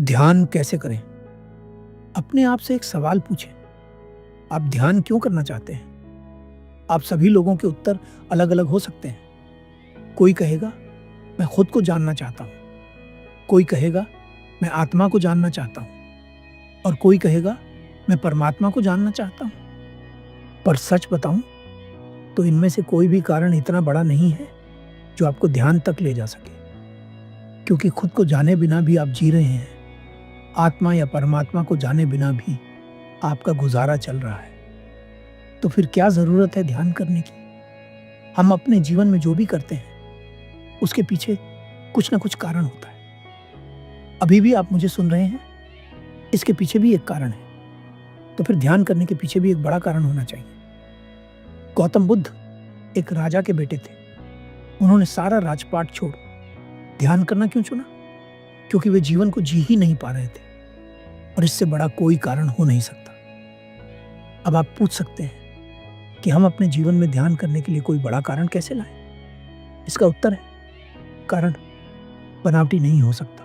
ध्यान कैसे करें? अपने आप से एक सवाल पूछें, आप ध्यान क्यों करना चाहते हैं? आप सभी लोगों के उत्तर अलग-अलग हो सकते हैं। कोई कहेगा, मैं खुद को जानना चाहता हूँ। कोई कहेगा, मैं आत्मा को जानना चाहता हूँ। और कोई कहेगा, मैं परमात्मा को जानना चाहता हूँ। पर सच बताऊँ, तो इनमें से कोई भी कारण इतना बड़ा नहीं है, जो आपको ध्यान तक ले जा सके। क्योंकि खुद को जाने बिना भी आप जी रहे हैं। आत्मा या परमात्मा को जाने बिना भी आपका गुजारा चल रहा है। तो फिर क्या जरूरत है ध्यान करने की? हम अपने जीवन में जो भी करते हैं, उसके पीछे कुछ ना कुछ कारण होता है। अभी भी आप मुझे सुन रहे हैं, इसके पीछे भी एक कारण है। तो फिर ध्यान करने के पीछे भी एक बड़ा कारण होना चाहिए। गौतम बुद्ध एक राजा के बेटे थे। उन्होंने सारा राजपाट छोड़ ध्यान करना क्यों चुना? क्योंकि वे जीवन को जी ही नहीं पा रहे थे, और इससे बड़ा कोई कारण हो नहीं सकता। अब आप पूछ सकते हैं कि हम अपने जीवन में ध्यान करने के लिए कोई बड़ा कारण कैसे लाएं? इसका उत्तर है, कारण बनावटी नहीं हो सकता।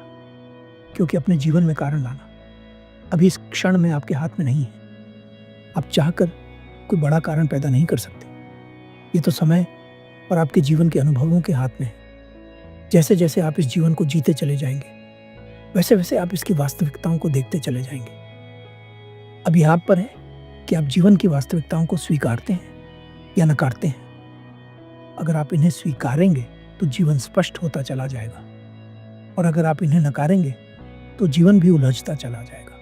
क्योंकि अपने जीवन में कारण लाना अभी इस क्षण में आपके हाथ में नहीं है। आप चाहकर कोई बड़ा कारण पैदा नहीं कर सकते। ये तो समय और आपके जीवन के अनुभवों के हाथ में है। जैसे जैसे आप इस जीवन को जीते चले जाएंगे, वैसे वैसे आप इसकी वास्तविकताओं को देखते चले जाएंगे। अब यहाँ पर है कि आप जीवन की वास्तविकताओं को स्वीकारते हैं या नकारते हैं। अगर आप इन्हें स्वीकारेंगे तो जीवन स्पष्ट होता चला जाएगा, और अगर आप इन्हें नकारेंगे तो जीवन भी उलझता चला जाएगा।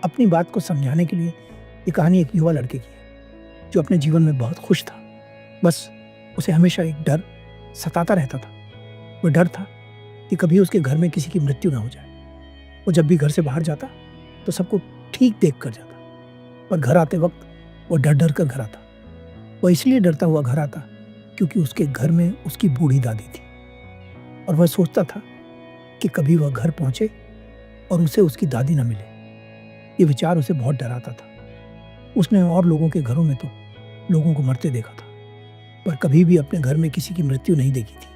अपनी बात को समझाने के लिए ये कहानी एक युवा लड़के की है, जो अपने जीवन में बहुत खुश था। बस उसे हमेशा एक डर सताता रहता था। वो डर था कि कभी उसके घर में किसी की मृत्यु ना हो जाए। वो जब भी घर से बाहर जाता तो सबको ठीक देख कर जाता, पर घर आते वक्त वो डर डर कर घर आता। वो इसलिए डरता हुआ घर आता क्योंकि उसके घर में उसकी बूढ़ी दादी थी, और वह सोचता था कि कभी वह घर पहुंचे और उसे उसकी दादी न मिले। ये विचार उसे बहुत डराता था। उसने और लोगों के घरों में तो लोगों को मरते देखा था, पर कभी भी अपने घर में किसी की मृत्यु नहीं देखी थी।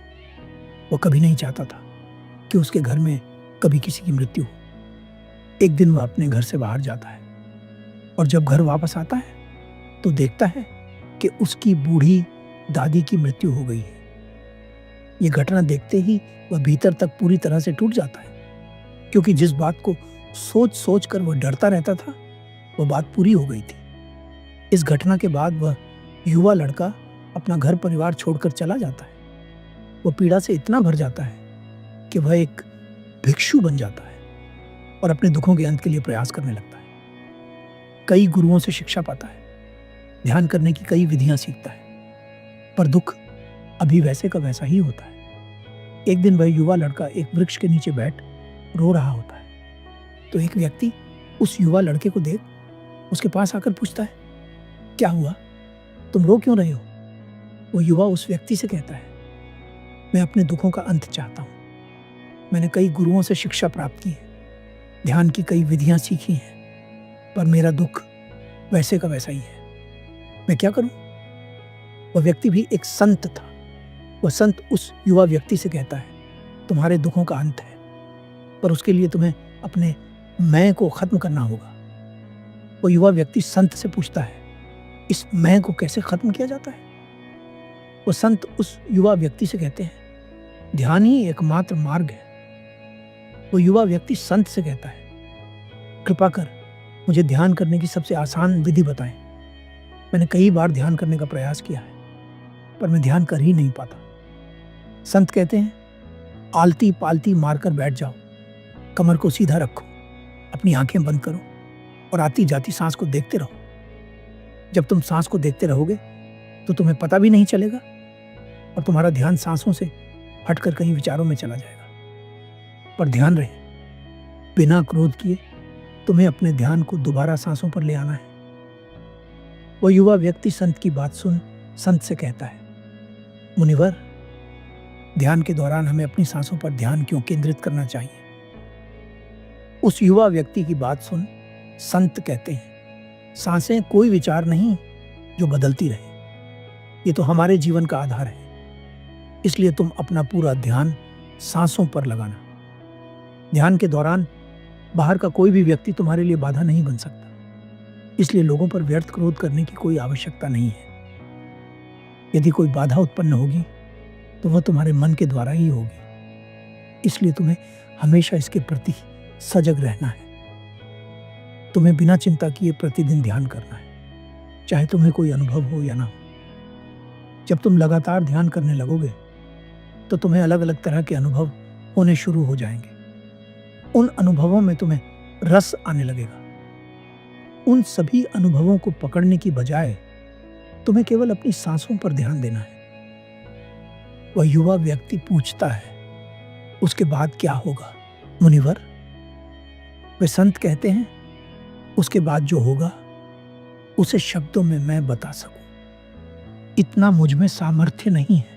वो कभी नहीं चाहता था कि उसके घर में कभी किसी की मृत्यु हो। एक दिन वह अपने घर से बाहर जाता है, और जब घर वापस आता है तो देखता है कि उसकी बूढ़ी दादी की मृत्यु हो गई है। ये घटना देखते ही वह भीतर तक पूरी तरह से टूट जाता है, क्योंकि जिस बात को सोच सोच कर वह डरता रहता था, वह बात पूरी हो गई थी। इस घटना के बाद वह युवा लड़का अपना घर परिवार छोड़कर चला जाता है। वह पीड़ा से इतना भर जाता है कि वह एक भिक्षु बन जाता है और अपने दुखों के अंत के लिए प्रयास करने लगता है। कई गुरुओं से शिक्षा पाता है, ध्यान करने की कई विधियां सीखता है, पर दुख अभी वैसे का वैसा ही होता है। एक दिन वह युवा लड़का एक वृक्ष के नीचे बैठ रो रहा होता है, तो एक व्यक्ति उस युवा लड़के को देख उसके पास आकर पूछता है, क्या हुआ, तुम रो क्यों रहे हो? वो युवा उस व्यक्ति से कहता है, मैं अपने दुखों का अंत चाहता हूँ। मैंने कई गुरुओं से शिक्षा प्राप्त की है, ध्यान की कई विधियां सीखी हैं, पर मेरा दुख वैसे का वैसा ही है। मैं क्या करूं? वह व्यक्ति भी एक संत था। वह संत उस युवा व्यक्ति से कहता है, तुम्हारे दुखों का अंत है, पर उसके लिए तुम्हें अपने मैं को खत्म करना होगा। वो युवा व्यक्ति संत से पूछता है, इस मैं को कैसे खत्म किया जाता है? वो संत उस युवा व्यक्ति से कहते हैं, ध्यान ही एकमात्र मार्ग है। वो युवा व्यक्ति संत से कहता है, कृपा कर मुझे ध्यान करने की सबसे आसान विधि बताएं। मैंने कई बार ध्यान करने का प्रयास किया है, पर मैं ध्यान कर ही नहीं पाता। संत कहते हैं, आलती पालती मारकर बैठ जाओ, कमर को सीधा रखो, अपनी आंखें बंद करो और आती जाती सांस को देखते रहो। जब तुम सांस को देखते रहोगे तो तुम्हें पता भी नहीं चलेगा, और तुम्हारा ध्यान सांसों से हटकर कहीं विचारों में चला जाएगा। पर ध्यान रहे, बिना क्रोध किए तुम्हें अपने ध्यान को दोबारा सांसों पर ले आना है। वो युवा व्यक्ति संत की बात सुन संत से कहता है, मुनिवर, ध्यान के दौरान हमें अपनी सांसों पर ध्यान क्यों केंद्रित करना चाहिए? उस युवा व्यक्ति की बात सुन संत कहते हैं, सांसें कोई विचार नहीं जो बदलती रहे। ये तो हमारे जीवन का आधार है, इसलिए तुम अपना पूरा ध्यान सांसों पर लगाना। ध्यान के दौरान बाहर का कोई भी व्यक्ति तुम्हारे लिए बाधा नहीं बन सकता, इसलिए लोगों पर व्यर्थ क्रोध करने की कोई आवश्यकता नहीं है। यदि कोई बाधा उत्पन्न होगी तो वह तुम्हारे मन के द्वारा ही होगी, इसलिए तुम्हें हमेशा इसके प्रति सजग रहना है। तुम्हें बिना चिंता किए प्रतिदिन ध्यान करना है, चाहे तुम्हें कोई अनुभव हो या ना हो। जब तुम लगातार ध्यान करने लगोगे तो तुम्हें अलग अलग तरह के अनुभव होने शुरू हो जाएंगे। उन अनुभवों में तुम्हें रस आने लगेगा। उन सभी अनुभवों को पकड़ने की बजाय तुम्हें केवल अपनी सांसों पर ध्यान देना है। वह युवा व्यक्ति पूछता है, उसके बाद क्या होगा मुनिवर? वे संत कहते हैं, उसके बाद जो होगा उसे शब्दों में मैं बता सकूं, इतना मुझ में सामर्थ्य नहीं है।